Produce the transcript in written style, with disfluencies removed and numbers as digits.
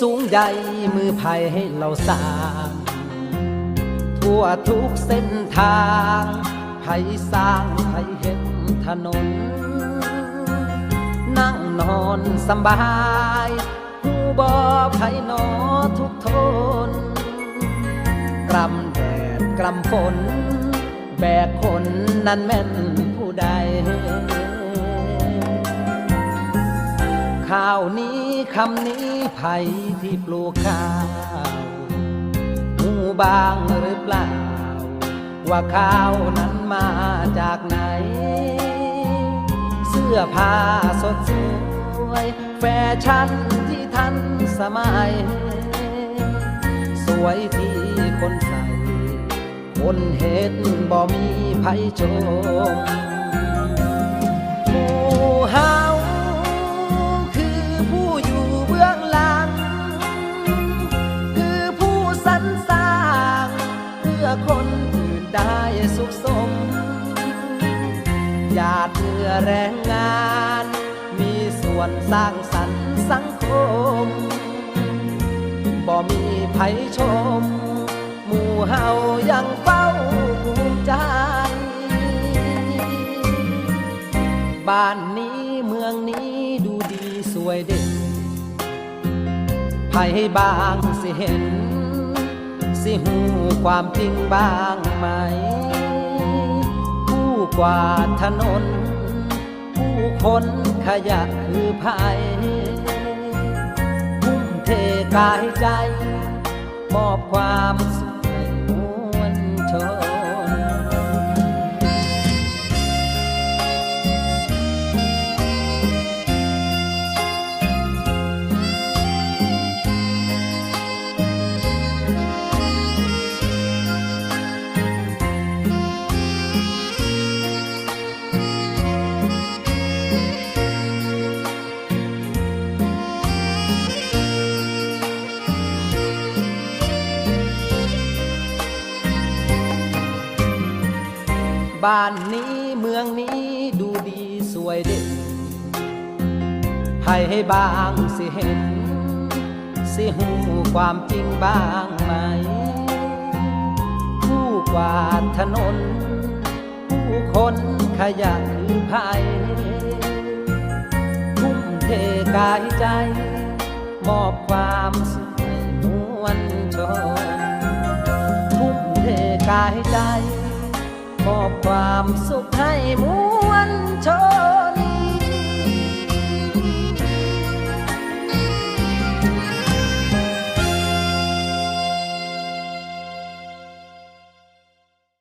สูงใหญ่มือไผ่ให้เราสร้างทั่วทุกเส้นทางไผ่สร้างไผ่เห็นถนนนั่งนอนสบายหูบ่ไผ่นอทุกทนกรำแดดกรำฝนแบกคนนั้นแม่นผู้ใดข้าวนี้คำนี้ไผ่ที่ปลูกข้าวหูบางหรือเปล่าว่าข้าวนั้นมาจากไหนเสื้อผ้าสดสวยแฟชั่นที่ทันสมัยสวยที่คนใส่คนเห็นบ่มีไผชมหมู่เฮาคือผู้อยู่เบื้องหลังคือผู้สรรสร้างเพื่อคนอื่นได้สุขสมหยาดเหงื่อแรงงานมีส่วนสร้างสรรค์สังคมบ่มีไผชมหมู่เฮายังเฝ้าภูมิใจบ้านนี้เมืองนี้ดูดีสวยเด่นไผบางสิเห็นสิหูความจริงบ้างไหมผู้กวาดถนนผู้คนขยะคือไผทุ่มเทกายใจมอบความสุขให้มวลชนบ้านนี้เมืองนี้ดูดีสวยเด่นให้บางสิเห็นสิหูความจริงบ้างไหมผู้กวาดถนนผู้คนขยะคือไผทุ่มเทกายใจมอบความสุขให้มวลชนทุ่มเทกายใจมอบความสุขให้มวลชน